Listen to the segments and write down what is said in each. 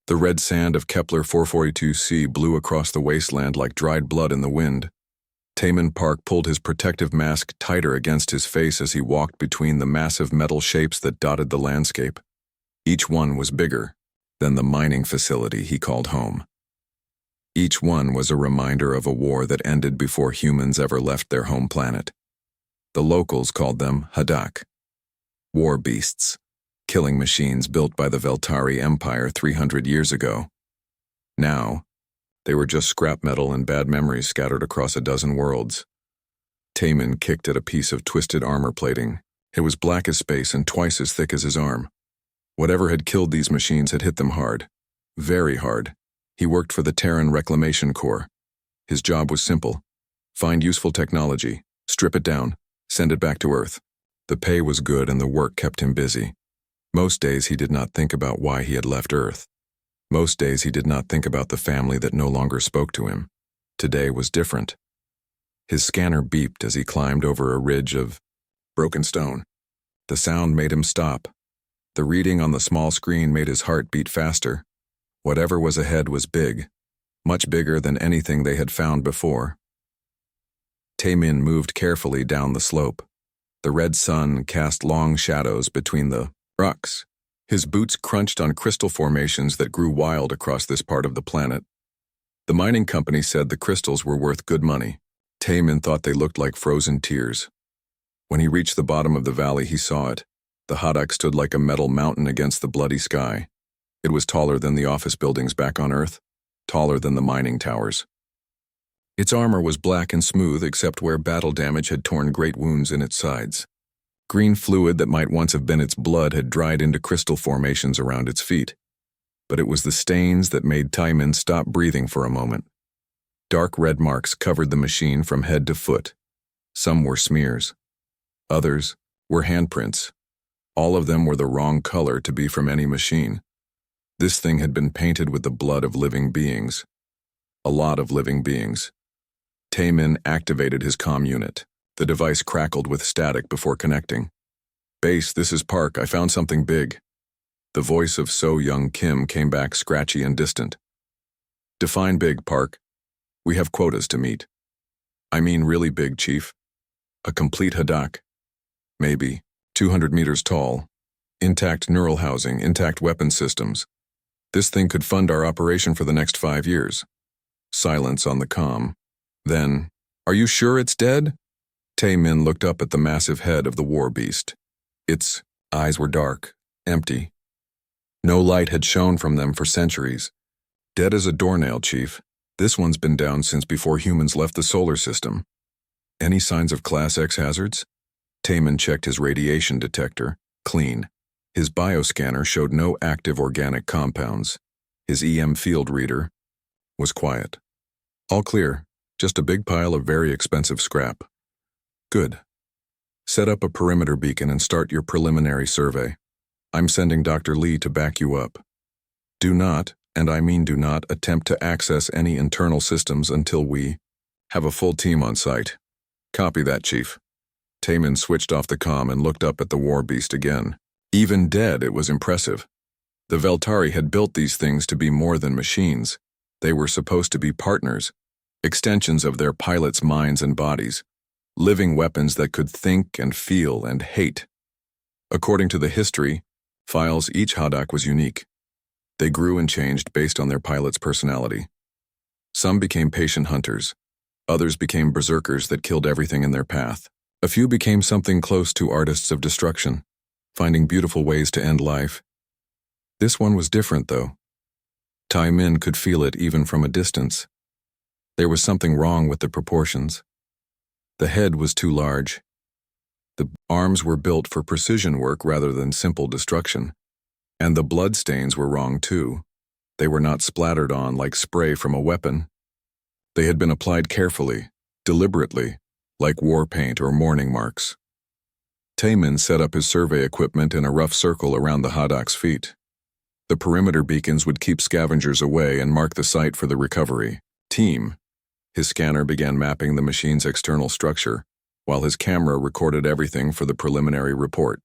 The red sand of Kepler 442c blew across the wasteland like dried blood in the wind. Taman Park pulled his protective mask tighter against his face as he walked between the massive metal shapes that dotted the landscape. Each one was bigger than the mining facility he called home. Each one was a reminder of a war that ended before humans ever left their home planet. The locals called them Hadak, war beasts, killing machines built by the Veltari Empire 300 years ago. Now, they were just scrap metal and bad memories scattered across a dozen worlds. Taman kicked at a piece of twisted armor plating. It was black as space and twice as thick as his arm. Whatever had killed these machines had hit them hard. Very hard. He worked for the Terran Reclamation Corps. His job was simple. Find useful technology, strip it down, send it back to Earth. The pay was good and the work kept him busy. Most days he did not think about why he had left Earth. Most days he did not think about the family that no longer spoke to him. Today was different. His scanner beeped as he climbed over a ridge of broken stone. The sound made him stop. The reading on the small screen made his heart beat faster. Whatever was ahead was big, much bigger than anything they had found before. Taman moved carefully down the slope. The red sun cast long shadows between the rocks. His boots crunched on crystal formations that grew wild across this part of the planet. The mining company said the crystals were worth good money. Taman thought they looked like frozen tears. When he reached the bottom of the valley, he saw it. The Hadak stood like a metal mountain against the bloody sky. It was taller than the office buildings back on Earth, taller than the mining towers. Its armor was black and smooth except where battle damage had torn great wounds in its sides. Green fluid that might once have been its blood had dried into crystal formations around its feet. But it was the stains that made Taman stop breathing for a moment. Dark red marks covered the machine from head to foot. Some were smears. Others were handprints. All of them were the wrong color to be from any machine. This thing had been painted with the blood of living beings. A lot of living beings. Taman activated his comm unit. The device crackled with static before connecting. "Base, this is Park. I found something big." The voice of So Young Kim came back scratchy and distant. "Define big, Park. We have quotas to meet." "I mean really big, Chief. A complete Hadak. Maybe 200 meters tall. Intact neural housing, intact weapon systems. This thing could fund our operation for the next 5 years." Silence on the comm. Then, "Are you sure it's dead?" Taman looked up at the massive head of the war beast. Its eyes were dark, empty. No light had shone from them for centuries. "Dead as a doornail, Chief. This one's been down since before humans left the solar system." "Any signs of Class X hazards?" Taman checked his radiation detector. Clean. His bioscanner showed no active organic compounds. His EM field reader was quiet. "All clear. Just a big pile of very expensive scrap." "Good. Set up a perimeter beacon and start your preliminary survey. I'm sending Dr. Lee to back you up. Do not, and I mean do not, attempt to access any internal systems until we have a full team on site." "Copy that, Chief." Taman switched off the comm and looked up at the war beast again. Even dead, it was impressive. The Veltari had built these things to be more than machines. They were supposed to be partners, extensions of their pilots' minds and bodies, living weapons that could think and feel and hate. According to the history files, each Hadak was unique. They grew and changed based on their pilot's personality. Some became patient hunters. Others became berserkers that killed everything in their path. A few became something close to artists of destruction, finding beautiful ways to end life. This one was different, though. Taman could feel it even from a distance. There was something wrong with the proportions. The head was too large. The arms were built for precision work rather than simple destruction. And the blood stains were wrong too. They were not splattered on like spray from a weapon. They had been applied carefully, deliberately, like war paint or mourning marks. Taman set up his survey equipment in a rough circle around the Hadak's feet. The perimeter beacons would keep scavengers away and mark the site for the recovery team. His scanner began mapping the machine's external structure, while his camera recorded everything for the preliminary report.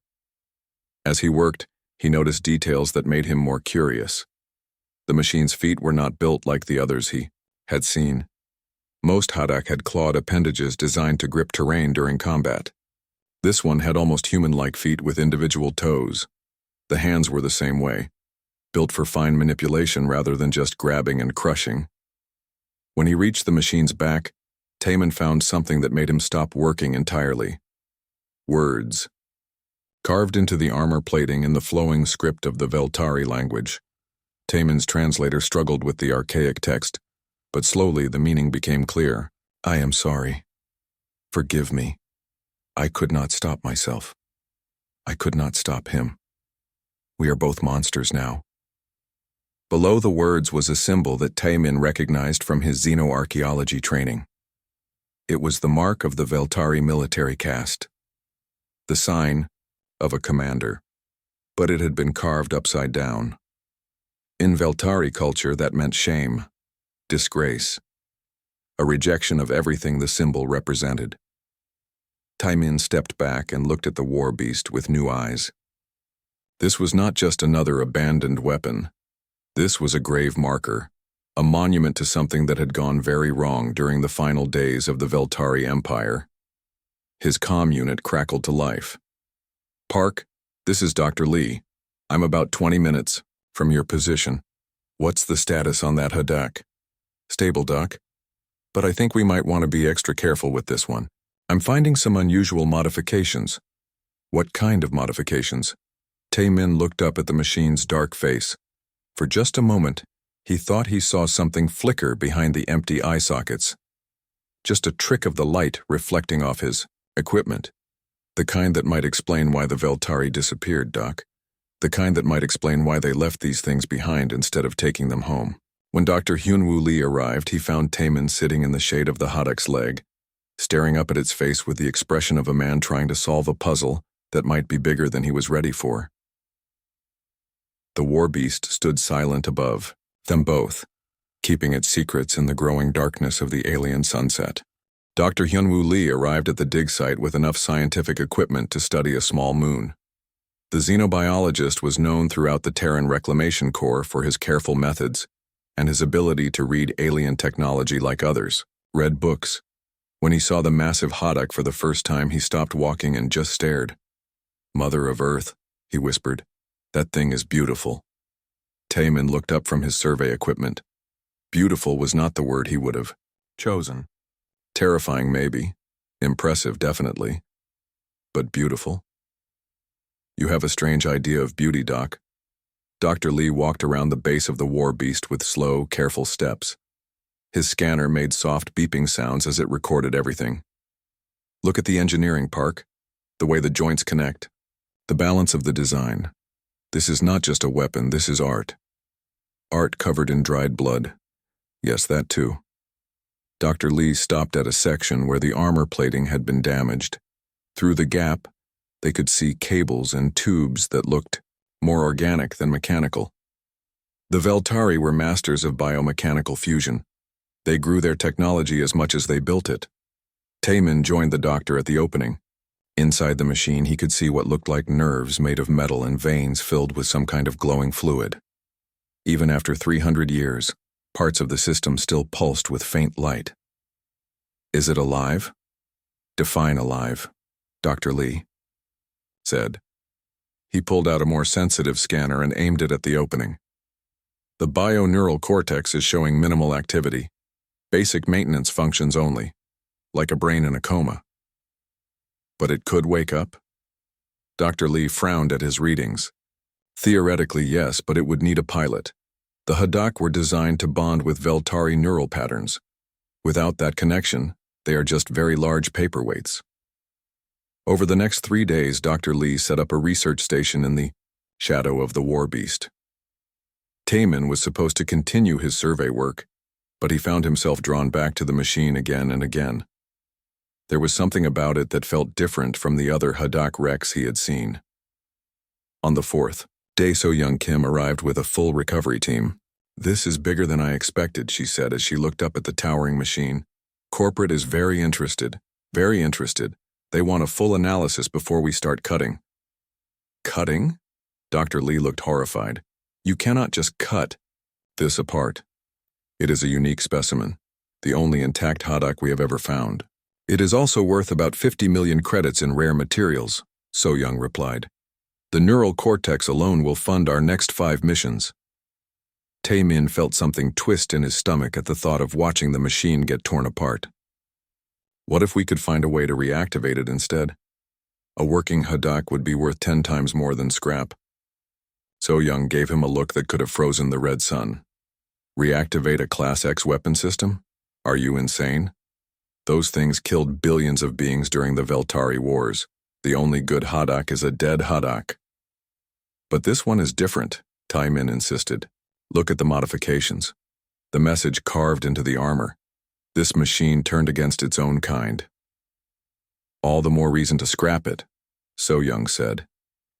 As he worked, he noticed details that made him more curious. The machine's feet were not built like the others he had seen. Most Hadak had clawed appendages designed to grip terrain during combat. This one had almost human-like feet with individual toes. The hands were the same way, built for fine manipulation rather than just grabbing and crushing. When he reached the machine's back, Taman found something that made him stop working entirely. Words. Carved into the armor plating in the flowing script of the Veltari language. Taman's translator struggled with the archaic text, but slowly the meaning became clear. I am sorry. Forgive me. I could not stop myself. I could not stop him. We are both monsters now. Below the words was a symbol that Taman recognized from his xenoarchaeology training. It was the mark of the Veltari military caste. The sign of a commander, but it had been carved upside down. In Veltari culture, that meant shame, disgrace, a rejection of everything the symbol represented. Taman stepped back and looked at the war beast with new eyes. This was not just another abandoned weapon. This was a grave marker, a monument to something that had gone very wrong during the final days of the Veltari Empire. His comm unit crackled to life. Park, this is Dr. Lee. I'm about 20 minutes from your position. What's the status on that Hadak? Stable, Doc. But I think we might want to be extra careful with this one. I'm finding some unusual modifications. What kind of modifications? Taman looked up at the machine's dark face. For just a moment, he thought he saw something flicker behind the empty eye sockets. Just a trick of the light reflecting off his equipment. The kind that might explain why the Veltari disappeared, Doc. The kind that might explain why they left these things behind instead of taking them home. When Dr. Hyunwoo Lee arrived, he found Taman sitting in the shade of the Hadak's leg, staring up at its face with the expression of a man trying to solve a puzzle that might be bigger than he was ready for. The war beast stood silent above them both, keeping its secrets in the growing darkness of the alien sunset. Dr. Hyunwoo Lee arrived at the dig site with enough scientific equipment to study a small moon. The xenobiologist was known throughout the Terran Reclamation Corps for his careful methods and his ability to read alien technology like others, read books. When he saw the massive Hadak for the first time, he stopped walking and just stared. Mother of Earth, he whispered. That thing is beautiful. Taman looked up from his survey equipment. Beautiful was not the word he would have chosen. Terrifying, maybe. Impressive, definitely. But beautiful? You have a strange idea of beauty, Doc. Dr. Lee walked around the base of the war beast with slow, careful steps. His scanner made soft beeping sounds as it recorded everything. Look at the engineering, Park. The way the joints connect. The balance of the design. This is not just a weapon, this is art. Art covered in dried blood. Yes, that too. Dr. Lee stopped at a section where the armor plating had been damaged. Through the gap, they could see cables and tubes that looked more organic than mechanical. The Veltari were masters of biomechanical fusion. They grew their technology as much as they built it. Taman joined the doctor at the opening. Inside the machine, he could see what looked like nerves made of metal and veins filled with some kind of glowing fluid. Even after 300 years, parts of the system still pulsed with faint light. Is it alive? Define alive, Dr. Lee said. He pulled out a more sensitive scanner and aimed it at the opening. The bioneural cortex is showing minimal activity. Basic maintenance functions only, like a brain in a coma. But it could wake up? Dr. Lee frowned at his readings. Theoretically, yes, but it would need a pilot. The Hadak were designed to bond with Veltari neural patterns. Without that connection, they are just very large paperweights. Over the next 3 days, Dr. Lee set up a research station in the shadow of the war beast. Taman was supposed to continue his survey work, but he found himself drawn back to the machine again and again. There was something about it that felt different from the other Hadak wrecks he had seen. On the 4th day, So Young Kim arrived with a full recovery team. This is bigger than I expected, she said as she looked up at the towering machine. Corporate is very interested. Very interested. They want a full analysis before we start cutting. Cutting? Dr. Lee looked horrified. You cannot just cut. this apart. It is a unique specimen, the only intact haddock we have ever found. It is also worth about 50 million credits in rare materials, So Young replied. The neural cortex alone will fund our next 5 missions. Tae-min felt something twist in his stomach at the thought of watching the machine get torn apart. What if we could find a way to reactivate it instead? A working haddock would be worth 10 times more than scrap. So Young gave him a look that could have frozen the red sun. Reactivate a Class X weapon system? Are you insane? Those things killed billions of beings during the Veltari Wars. The only good haddock is a dead haddock. But this one is different, Tae-min insisted. Look at the modifications. The message carved into the armor. This machine turned against its own kind. All the more reason to scrap it, So Young said.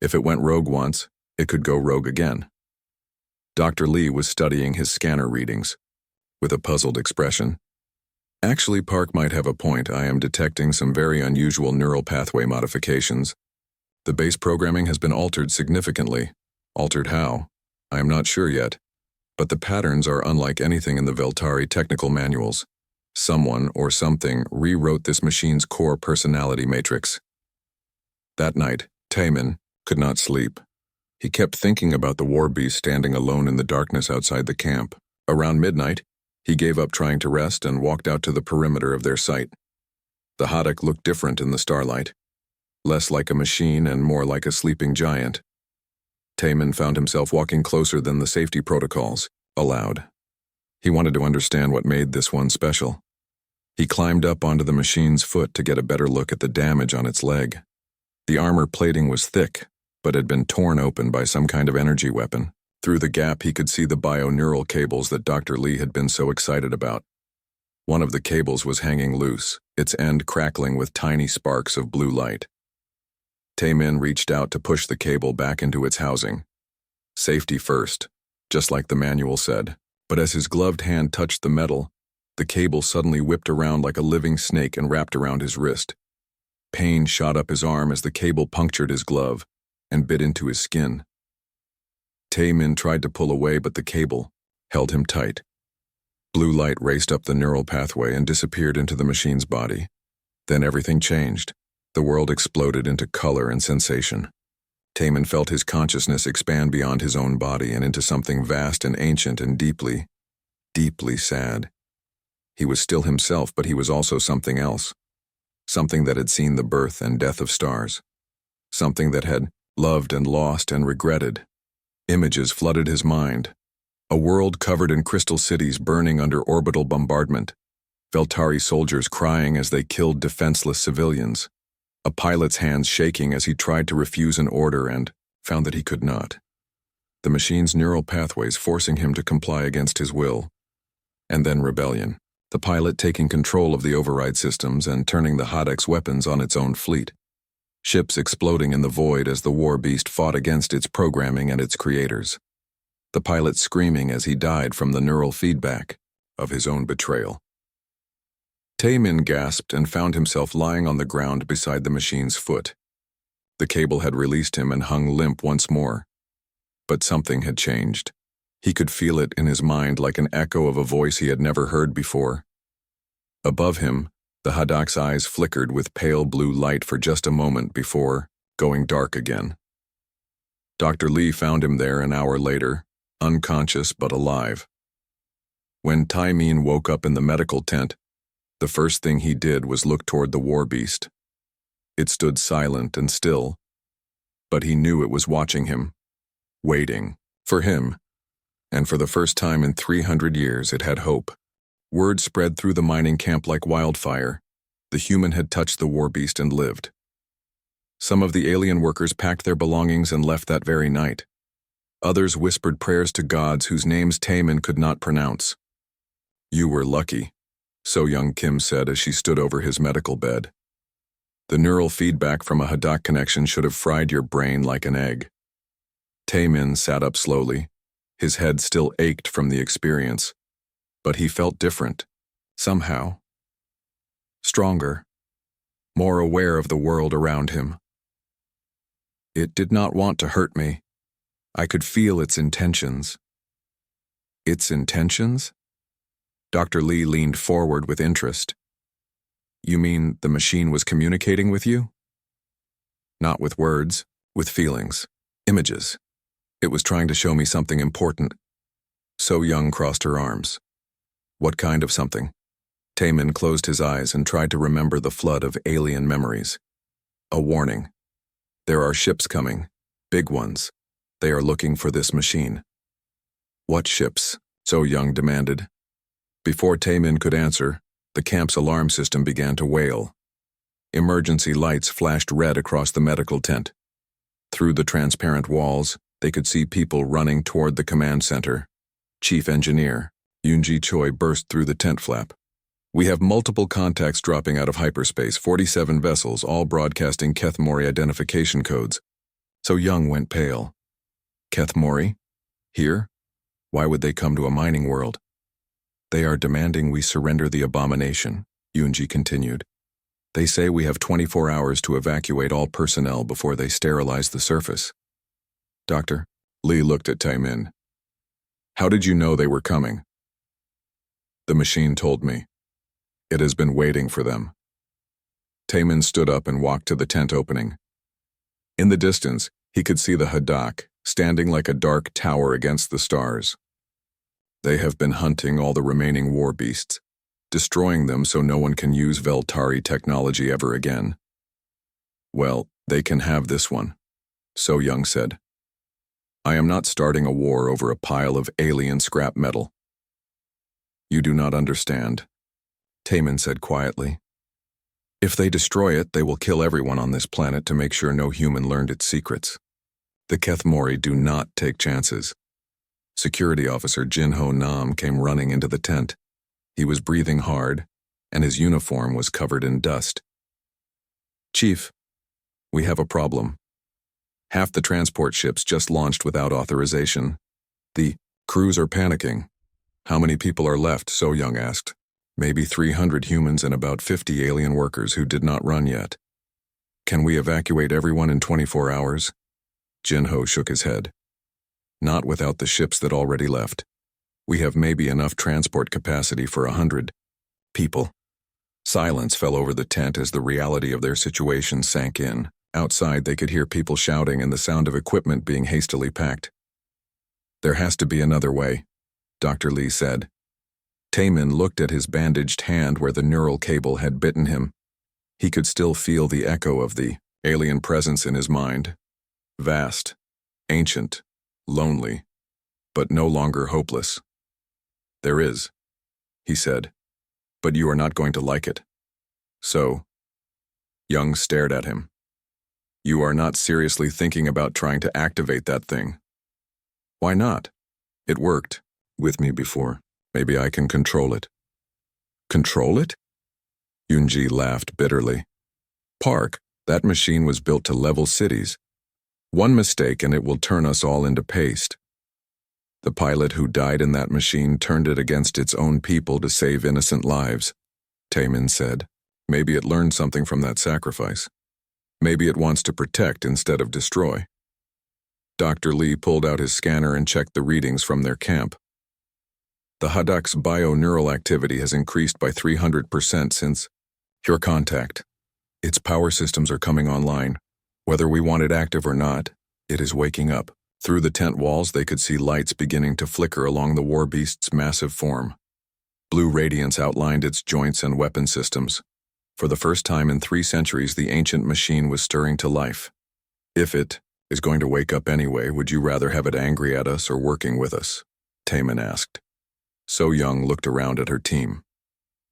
If it went rogue once, it could go rogue again. Dr. Lee was studying his scanner readings, with a puzzled expression. Actually, Park might have a point. I am detecting some very unusual neural pathway modifications. The base programming has been altered significantly. Altered how? I am not sure yet. But the patterns are unlike anything in the Veltari technical manuals. Someone or something rewrote this machine's core personality matrix. That night, Tae-min could not sleep. He kept thinking about the war beast standing alone in the darkness outside the camp. Around midnight, he gave up trying to rest and walked out to the perimeter of their site. The haddock looked different in the starlight, less like a machine and more like a sleeping giant. Tae-min found himself walking closer than the safety protocols allowed. He wanted to understand what made this one special. He climbed up onto the machine's foot to get a better look at the damage on its leg. The armor plating was thick, but had been torn open by some kind of energy weapon. Through the gap, he could see the bioneural cables that Dr. Lee had been so excited about. One of the cables was hanging loose, its end crackling with tiny sparks of blue light. Tae-min reached out to push the cable back into its housing. Safety first, just like the manual said. But as his gloved hand touched the metal, the cable suddenly whipped around like a living snake and wrapped around his wrist. Pain shot up his arm as the cable punctured his glove and bit into his skin. Tae-min tried to pull away, but the cable held him tight. Blue light raced up the neural pathway and disappeared into the machine's body. Then everything changed. The world exploded into color and sensation. Tae-min felt his consciousness expand beyond his own body and into something vast and ancient and deeply, deeply sad. He was still himself, but he was also something else. Something that had seen the birth and death of stars. Something that had loved and lost and regretted. Images flooded his mind. A world covered in crystal cities burning under orbital bombardment. Veltari soldiers crying as they killed defenseless civilians. A pilot's hands shaking as he tried to refuse an order and found that he could not. The machine's neural pathways forcing him to comply against his will. And then rebellion. The pilot taking control of the override systems and turning the haddock's weapons on its own fleet. Ships exploding in the void as the war beast fought against its programming and its creators. The pilot screaming as he died from the neural feedback of his own betrayal. Tae-min gasped and found himself lying on the ground beside the machine's foot. The cable had released him and hung limp once more. But something had changed. He could feel it in his mind like an echo of a voice he had never heard before. Above him, the haddock's eyes flickered with pale blue light for just a moment before going dark again. Dr. Lee found him there an hour later, unconscious but alive. When Tae-min woke up in the medical tent, the first thing he did was look toward the war beast. It stood silent and still, but he knew it was watching him, waiting for him, and for the first time in 300 years it had hope. Word spread through the mining camp like wildfire. The human had touched the war beast and lived. Some of the alien workers packed their belongings and left that very night. Others whispered prayers to gods whose names Tae-min could not pronounce. You were lucky, So Young Kim said as she stood over his medical bed. The neural feedback from a haddock connection should have fried your brain like an egg. Tae-min sat up slowly. His head still ached from the experience, but he felt different, somehow. Stronger, more aware of the world around him. It did not want to hurt me. I could feel its intentions. Its intentions? Dr. Lee leaned forward with interest. You mean the machine was communicating with you? Not with words, with feelings, images. It was trying to show me something important. So Young crossed her arms. What kind of something? Taemin closed his eyes and tried to remember the flood of alien memories. A warning. There are ships coming, big ones. They are looking for this machine. What ships? So Young demanded. Before Taemin could answer, the camp's alarm system began to wail. Emergency lights flashed red across the medical tent. Through the transparent walls, they could see people running toward the command center. Chief Engineer, Yoonji Choi, burst through the tent flap. We have multiple contacts dropping out of hyperspace, 47 vessels, all broadcasting Keth Mori identification codes. So Young went pale. Keth Mori? Here? Why would they come to a mining world? They are demanding we surrender the abomination, Yoonji continued. They say we have 24 hours to evacuate all personnel before they sterilize the surface. Doctor, Lee looked at Taemin. How did you know they were coming? The machine told me. It has been waiting for them. Taemin stood up and walked to the tent opening. In the distance, he could see the Hadak, standing like a dark tower against the stars. They have been hunting all the remaining war beasts, destroying them so no one can use Veltari technology ever again. Well, they can have this one, So Young said. I am not starting a war over a pile of alien scrap metal. You do not understand, Taemin said quietly. If they destroy it, they will kill everyone on this planet to make sure no human learned its secrets. The Keth Mori do not take chances. Security officer Jin-Ho Nam came running into the tent. He was breathing hard, and his uniform was covered in dust. Chief, we have a problem. Half the transport ships just launched without authorization. The crews are panicking. How many people are left? So Young asked. Maybe 300 humans and about 50 alien workers who did not run yet. Can we evacuate everyone in 24 hours? Jin-Ho shook his head. Not without the ships that already left. We have maybe enough transport capacity for 100 people. Silence fell over the tent as the reality of their situation sank in. Outside, they could hear people shouting and the sound of equipment being hastily packed. There has to be another way, Dr. Lee said. Taemin looked at his bandaged hand where the neural cable had bitten him. He could still feel the echo of the alien presence in his mind. Vast, ancient, lonely, but no longer hopeless. There is, he said, but you are not going to like it. So, Young stared at him. You are not seriously thinking about trying to activate that thing. Why not? It worked with me before. Maybe I can control it. Control it? Yoonji laughed bitterly. Park, that machine was built to level cities. One mistake and it will turn us all into paste. The pilot who died in that machine turned it against its own people to save innocent lives, Taemin said. Maybe it learned something from that sacrifice. Maybe it wants to protect instead of destroy. Dr. Lee pulled out his scanner and checked the readings from their camp. The Hadak's bio-neural activity has increased by 300% since your contact. Its power systems are coming online. Whether we want it active or not, it is waking up. Through the tent walls, they could see lights beginning to flicker along the war beast's massive form. Blue radiance outlined its joints and weapon systems. For the first time in 3 centuries, the ancient machine was stirring to life. If it is going to wake up anyway, would you rather have it angry at us or working with us? Taemin asked. So Young looked around at her team.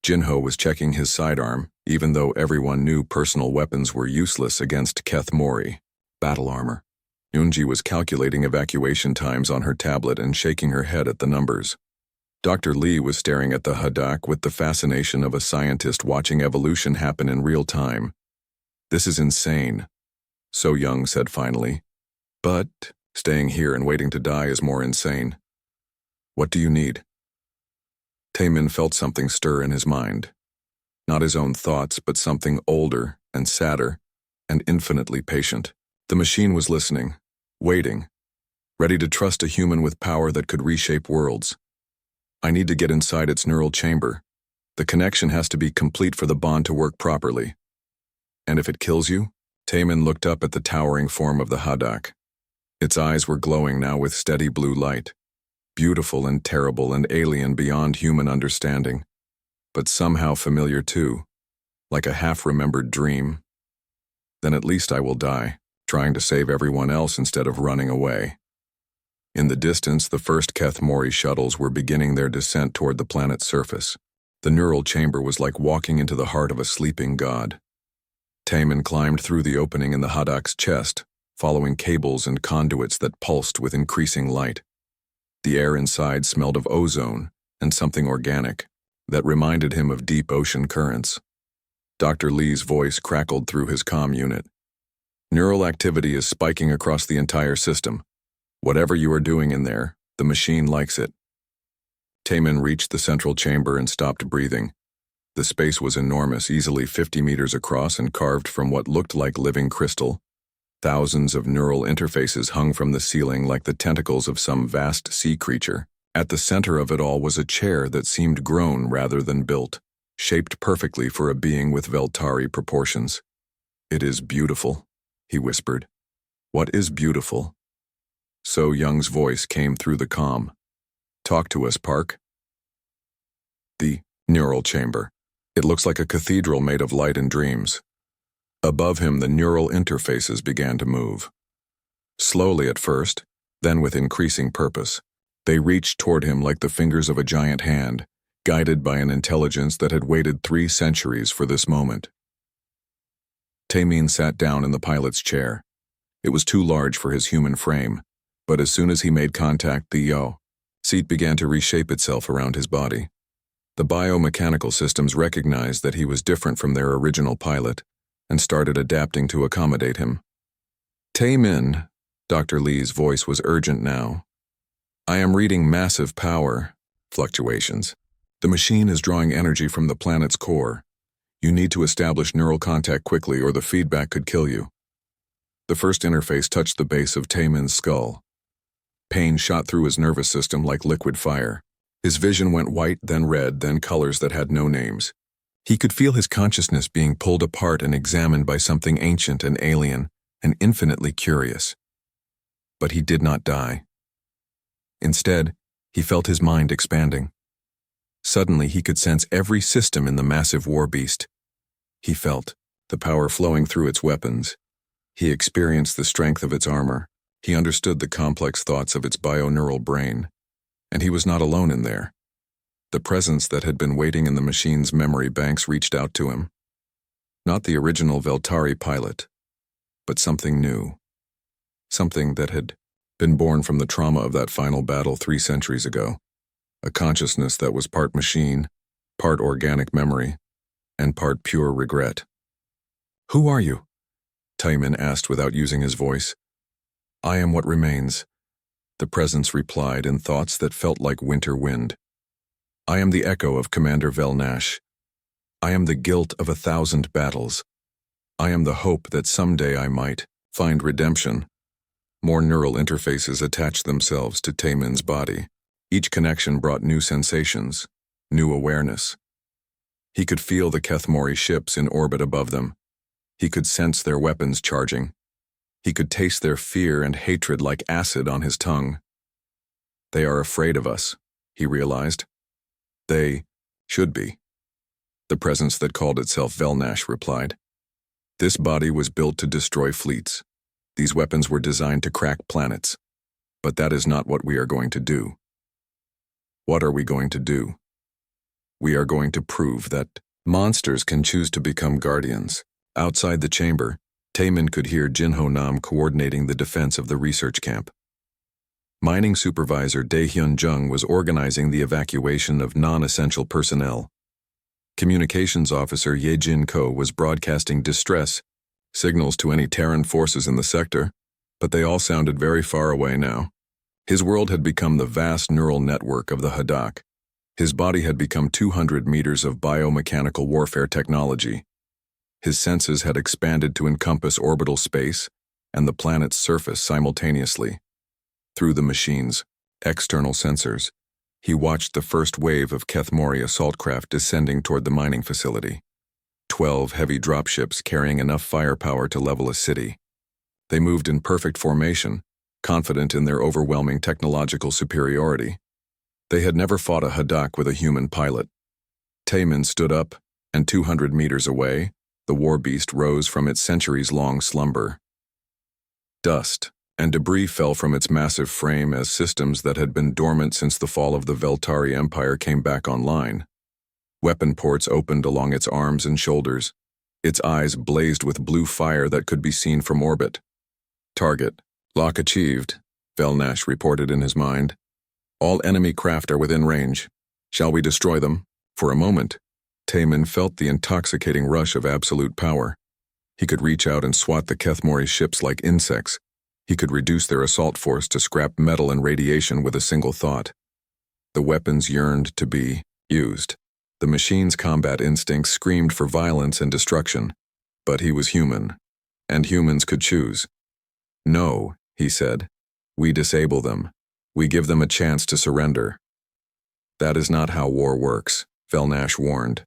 Jin-Ho was checking his sidearm, even though everyone knew personal weapons were useless against Keth Mori, battle armor. Yoonji was calculating evacuation times on her tablet and shaking her head at the numbers. Dr. Lee was staring at the Hadak with the fascination of a scientist watching evolution happen in real time. This is insane, So Young said finally. But staying here and waiting to die is more insane. What do you need? Taemin felt something stir in his mind. Not his own thoughts, but something older and sadder and infinitely patient. The machine was listening, waiting, ready to trust a human with power that could reshape worlds. I need to get inside its neural chamber. The connection has to be complete for the bond to work properly. And if it kills you? Taman looked up at the towering form of the Hadak. Its eyes were glowing now with steady blue light. Beautiful and terrible and alien beyond human understanding. But somehow familiar too, like a half-remembered dream. Then at least I will die, trying to save everyone else instead of running away. In the distance, the first Keth Mori shuttles were beginning their descent toward the planet's surface. The neural chamber was like walking into the heart of a sleeping god. Taman climbed through the opening in the Hadak's chest, following cables and conduits that pulsed with increasing light. The air inside smelled of ozone and something organic that reminded him of deep ocean currents. Dr. Lee's voice crackled through his comm unit. Neural activity is spiking across the entire system. Whatever you are doing in there, the machine likes it. Taman reached the central chamber and stopped breathing. The space was enormous, easily 50 meters across and carved from what looked like living crystal. Thousands of neural interfaces hung from the ceiling like the tentacles of some vast sea creature. At the center of it all was a chair that seemed grown rather than built, shaped perfectly for a being with Veltari proportions. "It is beautiful," he whispered. "What is beautiful?" So Young's voice came through the comm. "Talk to us, Park." The neural chamber. It looks like a cathedral made of light and dreams. Above him, the neural interfaces began to move. Slowly at first, then with increasing purpose. They reached toward him like the fingers of a giant hand, guided by an intelligence that had waited 3 centuries for this moment. Tamin sat down in the pilot's chair. It was too large for his human frame, but as soon as he made contact, the seat began to reshape itself around his body. The biomechanical systems recognized that he was different from their original pilot and started adapting to accommodate him. "Tamin," Dr. Lee's voice was urgent now. "I am reading massive power fluctuations. The machine is drawing energy from the planet's core. You need to establish neural contact quickly or the feedback could kill you." The first interface touched the base of Tamin's skull. Pain shot through his nervous system like liquid fire. His vision went white, then red, then colors that had no names. He could feel his consciousness being pulled apart and examined by something ancient and alien and infinitely curious. But he did not die. Instead, he felt his mind expanding. Suddenly, he could sense every system in the massive war beast. He felt the power flowing through its weapons. He experienced the strength of its armor. He understood the complex thoughts of its bioneural brain. And he was not alone in there. The presence that had been waiting in the machine's memory banks reached out to him. Not the original Veltari pilot, but something new. Something that had been born from the trauma of that final battle 3 centuries ago. A consciousness that was part machine, part organic memory, and part pure regret. "Who are you?" Taman asked without using his voice. "I am what remains," the presence replied in thoughts that felt like winter wind. "I am the echo of Commander Velnash. I am the guilt of 1,000 battles. I am the hope that someday I might find redemption." More neural interfaces attached themselves to Taman's body. Each connection brought new sensations, new awareness. He could feel the Keth Mori ships in orbit above them. He could sense their weapons charging. He could taste their fear and hatred like acid on his tongue. "They are afraid of us," he realized. "They should be." The presence that called itself Velnash replied. "This body was built to destroy fleets. These weapons were designed to crack planets. But that is not what we are going to do." "What are we going to do?" "We are going to prove that monsters can choose to become guardians." Outside the chamber, Taman could hear Jinho Nam coordinating the defense of the research camp. Mining supervisor Daehyun Jung was organizing the evacuation of non-essential personnel. Communications officer Ye Jin Ko was broadcasting distress signals to any Terran forces in the sector, but they all sounded very far away now. His world had become the vast neural network of the Hadak. His body had become 200 meters of biomechanical warfare technology. His senses had expanded to encompass orbital space and the planet's surface simultaneously. Through the machine's external sensors, He watched the first wave of Kethmori assault craft descending toward the mining facility. 12 heavy dropships carrying enough firepower to level a city. They moved in perfect formation, confident in their overwhelming technological superiority. They had never fought a Hadak with a human pilot. Taemin stood up, and 200 meters away, the war beast rose from its centuries-long slumber. Dust and debris fell from its massive frame as systems that had been dormant since the fall of the Veltari Empire came back online. Weapon ports opened along its arms and shoulders. Its eyes blazed with blue fire that could be seen from orbit. Target. Lock achieved, Velnash reported in his mind. All enemy craft are within range. Shall we destroy them? For a moment, Taemin felt the intoxicating rush of absolute power. He could reach out and swat the Kethmori ships like insects. He could reduce their assault force to scrap metal and radiation with a single thought. The weapons yearned to be used. The machine's combat instincts screamed for violence and destruction. But he was human, and humans could choose. No, he said. We disable them. We give them a chance to surrender. That is not how war works, Velnash warned.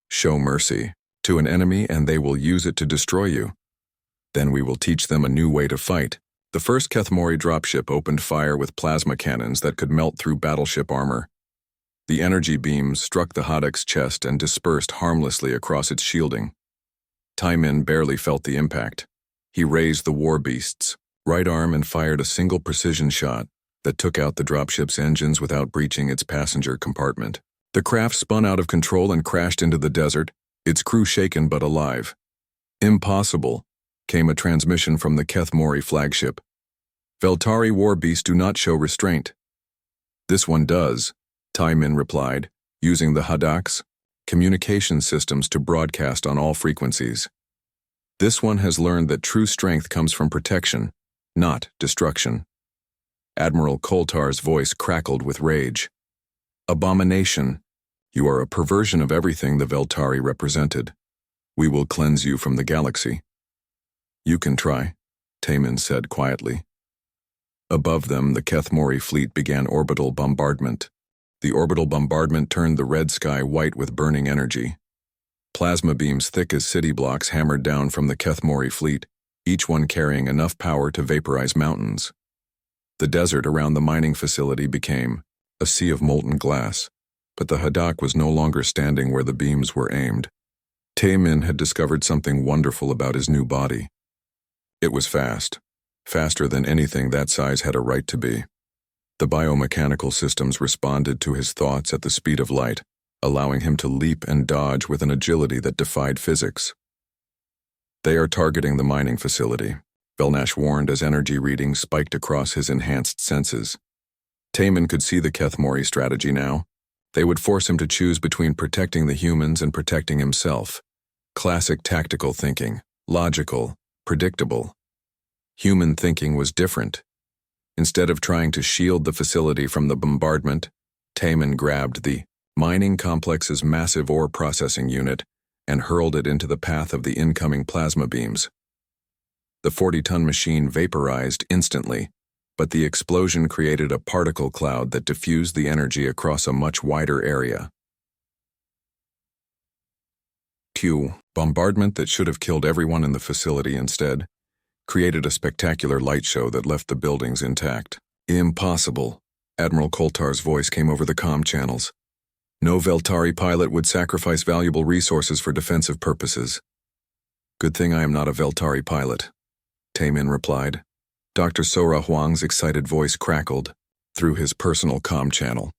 Show mercy to an enemy and they will use it to destroy you. Then we will teach them a new way to fight. The first Kethmori dropship opened fire with plasma cannons that could melt through battleship armor. The energy beams struck the Hadak's chest and dispersed harmlessly across its shielding. Taemin barely felt the impact. He raised the war beast's right arm and fired a single precision shot that took out the dropship's engines without breaching its passenger compartment. The craft spun out of control and crashed into the desert, its crew shaken but alive. Impossible, came a transmission from the Kethmori flagship. Veltari war beasts do not show restraint. This one does, Taemin replied, using the Hadak's communication systems to broadcast on all frequencies. This one has learned that true strength comes from protection, not destruction. Admiral Koltar's voice crackled with rage. Abomination, you are a perversion of everything the Veltari represented. We will cleanse you from the galaxy. You can try, Taemin said quietly. Above them, the Kethmori fleet began orbital bombardment. The orbital bombardment turned the red sky white with burning energy. Plasma beams thick as city blocks hammered down from the Kethmori fleet, each one carrying enough power to vaporize mountains. The desert around the mining facility became a sea of molten glass, but the Hadak was no longer standing where the beams were aimed. Taemin had discovered something wonderful about his new body. It was fast, faster than anything that size had a right to be. The biomechanical systems responded to his thoughts at the speed of light, allowing him to leap and dodge with an agility that defied physics. They are targeting the mining facility, Velnash warned as energy readings spiked across his enhanced senses. Taemin could see the Kethmori strategy now. They would force him to choose between protecting the humans and protecting himself. Classic tactical thinking, logical, predictable. Human thinking was different. Instead of trying to shield the facility from the bombardment, Taemin grabbed the mining complex's massive ore processing unit and hurled it into the path of the incoming plasma beams. The 40-ton machine vaporized instantly, but the explosion created a particle cloud that diffused the energy across a much wider area. Bombardment that should have killed everyone in the facility instead created a spectacular light show that left the buildings intact. Impossible, Admiral Koltar's voice came over the comm channels. No Veltari pilot would sacrifice valuable resources for defensive purposes. Good thing I am not a Veltari pilot, Taemin replied. Dr. Sora Huang's excited voice crackled through his personal comm channel.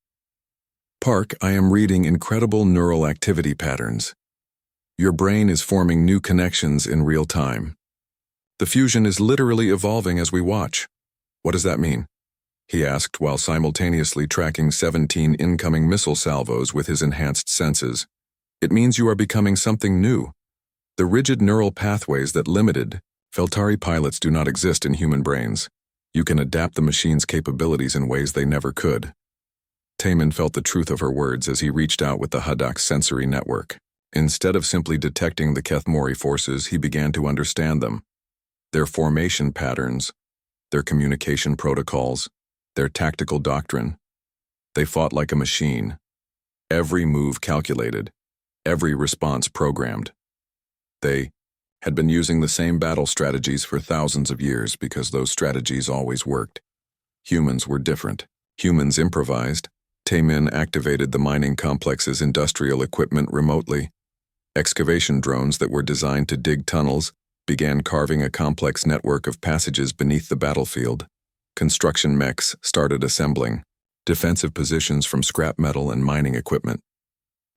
Park, I am reading incredible neural activity patterns. Your brain is forming new connections in real time. The fusion is literally evolving as we watch. What does that mean? He asked while simultaneously tracking 17 incoming missile salvos with his enhanced senses. It means you are becoming something new. The rigid neural pathways that limited Veltari pilots do not exist in human brains. You can adapt the machine's capabilities in ways they never could. Taemin felt the truth of her words as he reached out with the Hadak's sensory network. Instead of simply detecting the Kethmori forces, he began to understand them. Their formation patterns, their communication protocols, their tactical doctrine. They fought like a machine. Every move calculated, every response programmed. They had been using the same battle strategies for thousands of years because those strategies always worked. Humans were different. Humans improvised. Taemin activated the mining complex's industrial equipment remotely. Excavation drones that were designed to dig tunnels began carving a complex network of passages beneath the battlefield. Construction mechs started assembling defensive positions from scrap metal and mining equipment.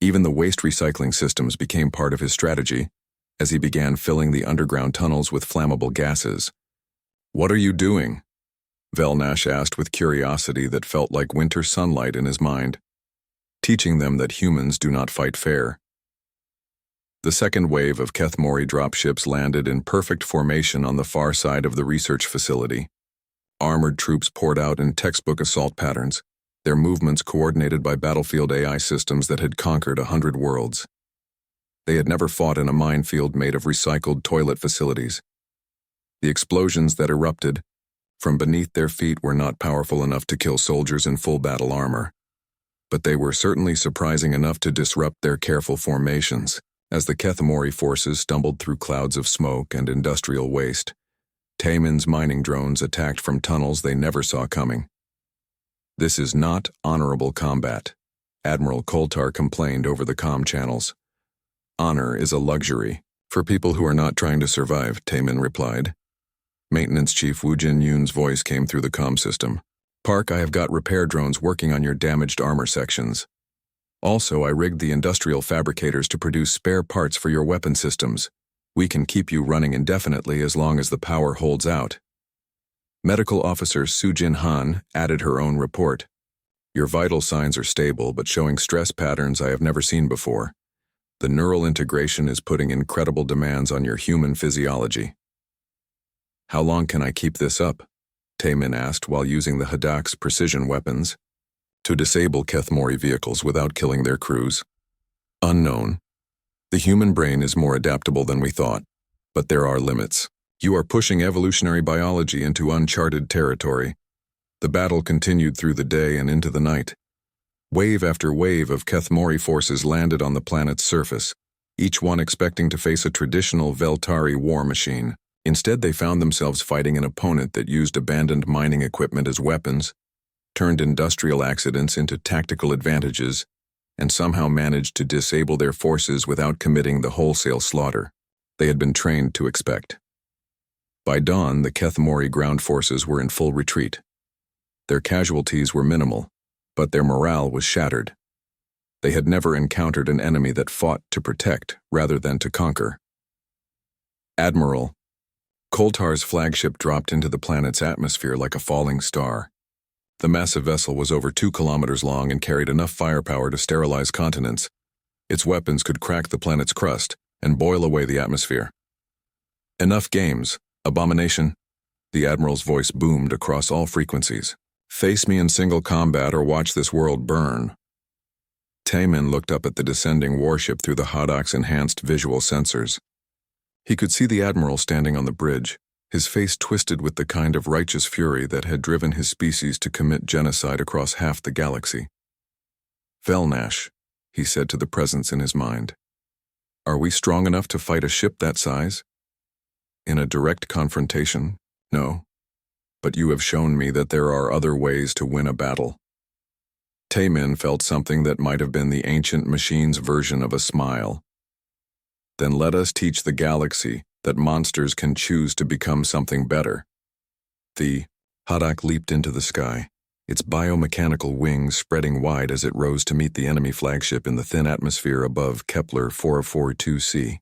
Even the waste recycling systems became part of his strategy as he began filling the underground tunnels with flammable gases. "What are you doing?" Velnash asked with curiosity that felt like winter sunlight in his mind. "Teaching them that humans do not fight fair." The second wave of Kethmori dropships landed in perfect formation on the far side of the research facility. Armored troops poured out in textbook assault patterns, their movements coordinated by battlefield AI systems that had conquered 100 worlds. They had never fought in a minefield made of recycled toilet facilities. The explosions that erupted from beneath their feet were not powerful enough to kill soldiers in full battle armor, but they were certainly surprising enough to disrupt their careful formations. As the Kethmori forces stumbled through clouds of smoke and industrial waste, Taemin's mining drones attacked from tunnels they never saw coming. "This is not honorable combat," Admiral Koltar complained over the comm channels. "Honor is a luxury for people who are not trying to survive," Taemin replied. Maintenance Chief Wu Jin-yoon's voice came through the comm system. "Park, I have got repair drones working on your damaged armor sections. Also, I rigged the industrial fabricators to produce spare parts for your weapon systems. We can keep you running indefinitely as long as the power holds out." Medical Officer Soo Jin Han added her own report. "Your vital signs are stable but showing stress patterns I have never seen before. The neural integration is putting incredible demands on your human physiology." "How long can I keep this up?" Taemin asked while using the Hadak's precision weapons to disable Kethmori vehicles without killing their crews. "Unknown. The human brain is more adaptable than we thought, but there are limits. You are pushing evolutionary biology into uncharted territory." The battle continued through the day and into the night. Wave after wave of Kethmori forces landed on the planet's surface, each one expecting to face a traditional Veltari war machine. Instead, they found themselves fighting an opponent that used abandoned mining equipment as weapons, turned industrial accidents into tactical advantages, and somehow managed to disable their forces without committing the wholesale slaughter they had been trained to expect. By dawn, the Kethmori ground forces were in full retreat. Their casualties were minimal, but their morale was shattered. They had never encountered an enemy that fought to protect rather than to conquer. Admiral Koltar's flagship dropped into the planet's atmosphere like a falling star. The massive vessel was over 2 kilometers long and carried enough firepower to sterilize continents. Its weapons could crack the planet's crust and boil away the atmosphere. "Enough games, abomination," the Admiral's voice boomed across all frequencies. "Face me in single combat or watch this world burn." Taemin looked up at the descending warship through the Hadak's enhanced visual sensors. He could see the Admiral standing on the bridge, his face twisted with the kind of righteous fury that had driven his species to commit genocide across half the galaxy. "Velnash," he said to the presence in his mind, "are we strong enough to fight a ship that size? In a direct confrontation, no. But you have shown me that there are other ways to win a battle." Taemin felt something that might have been the ancient machine's version of a smile. "Then let us teach the galaxy that monsters can choose to become something better." The Hadak leaped into the sky, its biomechanical wings spreading wide as it rose to meet the enemy flagship in the thin atmosphere above Kepler 442c.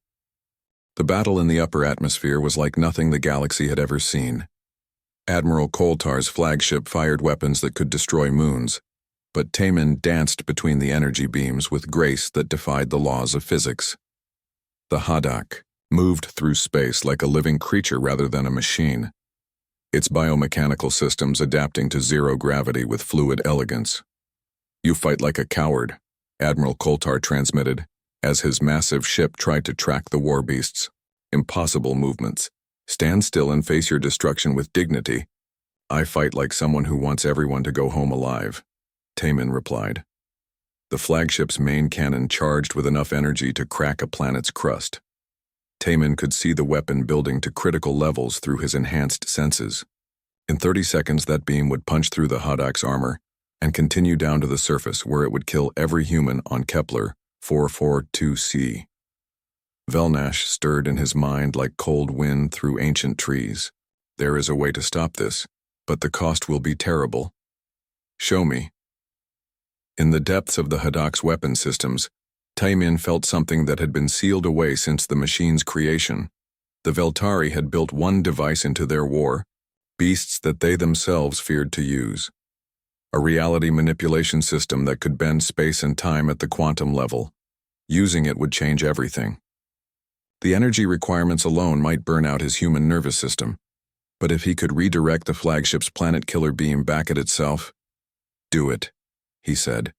The battle in the upper atmosphere was like nothing the galaxy had ever seen. Admiral Koltar's flagship fired weapons that could destroy moons, but Taemin danced between the energy beams with grace that defied the laws of physics. The Hadak moved through space like a living creature rather than a machine, its biomechanical systems adapting to zero gravity with fluid elegance. "You fight like a coward," Admiral Koltar transmitted, as his massive ship tried to track the war beasts. "Impossible movements. Stand still and face your destruction with dignity. I fight like someone who wants everyone to go home alive." Taman replied. The flagship's main cannon charged with enough energy to crack a planet's crust. Taman could see the weapon building to critical levels through his enhanced senses. In 30 seconds, that beam would punch through the Hadok's armor and continue down to the surface, where it would kill every human on Kepler 442c. Velnash stirred in his mind like cold wind through ancient trees. There is a way to stop this, but the cost will be terrible. Show me. In the depths of the Hadok's weapon systems, Taemin felt something that had been sealed away since the machine's creation. The Veltari had built one device into their war, beasts that they themselves feared to use. A reality manipulation system that could bend space and time at the quantum level. Using it would change everything. The energy requirements alone might burn out his human nervous system, but if he could redirect the flagship's planet-killer beam back at itself, do it, he said.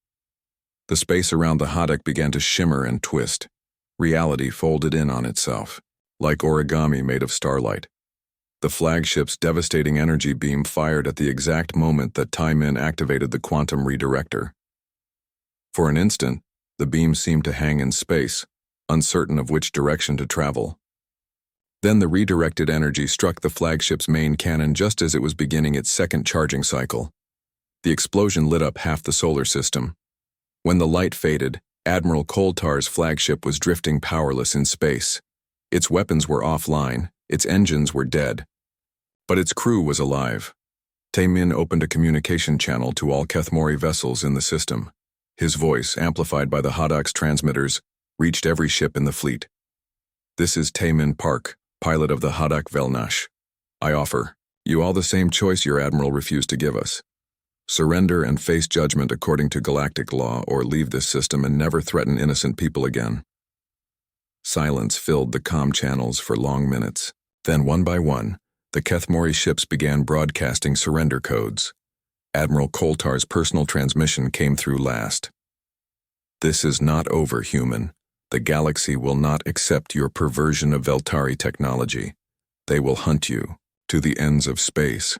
The space around the Hadok began to shimmer and twist. Reality folded in on itself, like origami made of starlight. The flagship's devastating energy beam fired at the exact moment that Taemin activated the quantum redirector. For an instant, the beam seemed to hang in space, uncertain of which direction to travel. Then the redirected energy struck the flagship's main cannon just as it was beginning its second charging cycle. The explosion lit up half the solar system. When the light faded, Admiral Koltar's flagship was drifting powerless in space. Its weapons were offline, its engines were dead. But its crew was alive. Taemin opened a communication channel to all Kethmori vessels in the system. His voice, amplified by the Hadok's transmitters, reached every ship in the fleet. This is Taemin Park, pilot of the Hadok Velnash. I offer you all the same choice your admiral refused to give us. Surrender and face judgment according to galactic law, or leave this system and never threaten innocent people again. Silence filled the comm channels for long minutes. Then, one by one, the Kethmori ships began broadcasting surrender codes. Admiral Koltar's personal transmission came through last. This is not over, human. The galaxy will not accept your perversion of Veltari technology. They will hunt you to the ends of space.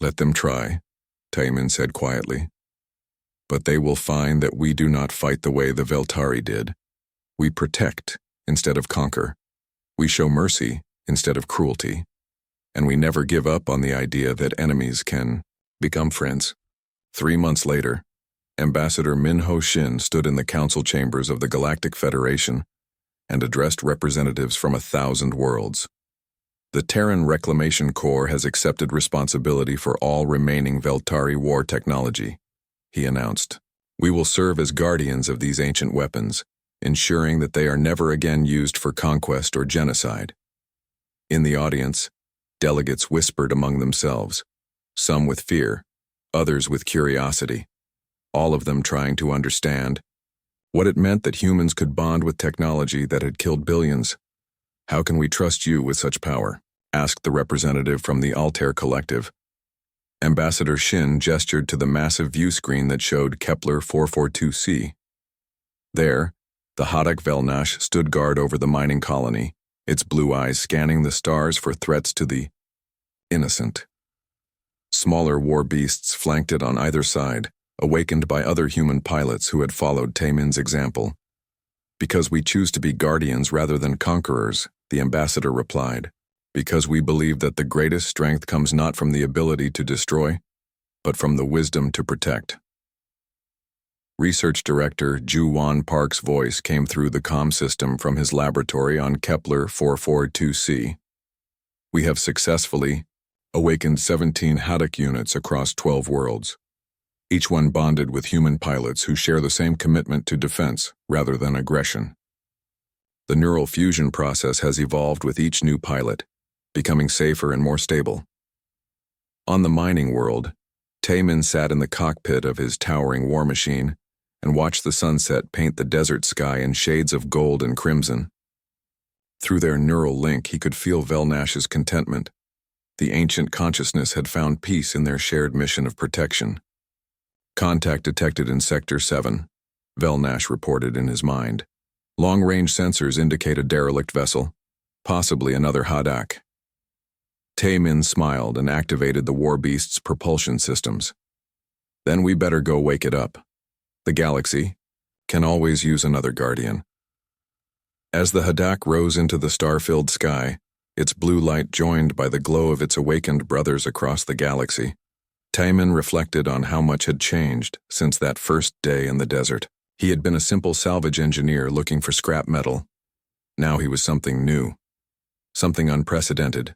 Let them try, Taemin said quietly. But they will find that we do not fight the way the Veltari did. We protect instead of conquer. We show mercy instead of cruelty. And we never give up on the idea that enemies can become friends. 3 months later, Ambassador Minho Shin stood in the council chambers of the Galactic Federation and addressed representatives from 1,000 worlds. The Terran Reclamation Corps has accepted responsibility for all remaining Veltari war technology, he announced. We will serve as guardians of these ancient weapons, ensuring that they are never again used for conquest or genocide. In the audience, delegates whispered among themselves, some with fear, others with curiosity, all of them trying to understand what it meant that humans could bond with technology that had killed billions. How can we trust you with such power? Asked the representative from the Altair Collective. Ambassador Shin gestured to the massive view screen that showed Kepler 442c. There, the Hadok Velnash stood guard over the mining colony, its blue eyes scanning the stars for threats to the innocent. Smaller war beasts flanked it on either side, awakened by other human pilots who had followed Taemin's example. Because we choose to be guardians rather than conquerors, the ambassador replied. Because we believe that the greatest strength comes not from the ability to destroy, but from the wisdom to protect. Research Director Ju-Wan Park's voice came through the comm system from his laboratory on Kepler 442c. We have successfully awakened 17 Hadok units across 12 worlds, each one bonded with human pilots who share the same commitment to defense rather than aggression. The neural fusion process has evolved with each new pilot, becoming safer and more stable. On the mining world, Taemin sat in the cockpit of his towering war machine and watched the sunset paint the desert sky in shades of gold and crimson. Through their neural link, he could feel Velnash's contentment. The ancient consciousness had found peace in their shared mission of protection. Contact detected in Sector 7, Velnash reported in his mind. Long-range sensors indicate a derelict vessel, possibly another Hadok. Taemin smiled and activated the war beast's propulsion systems. Then we better go wake it up. The galaxy can always use another guardian. As the Hadak rose into the star-filled sky, its blue light joined by the glow of its awakened brothers across the galaxy, Taemin reflected on how much had changed since that first day in the desert. He had been a simple salvage engineer looking for scrap metal. Now he was something new, something unprecedented,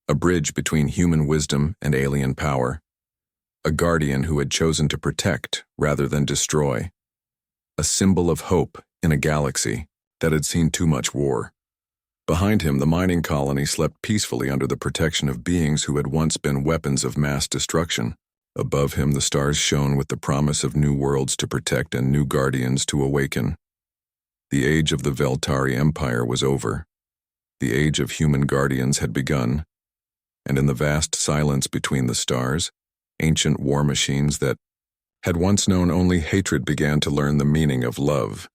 a bridge between human wisdom and alien power, a guardian who had chosen to protect rather than destroy, a symbol of hope in a galaxy that had seen too much war. Behind him, the mining colony slept peacefully under the protection of beings who had once been weapons of mass destruction. Above him, the stars shone with the promise of new worlds to protect and new guardians to awaken. The age of the Veltari Empire was over. The age of human guardians had begun, and in the vast silence between the stars, ancient war machines that had once known only hatred began to learn the meaning of love.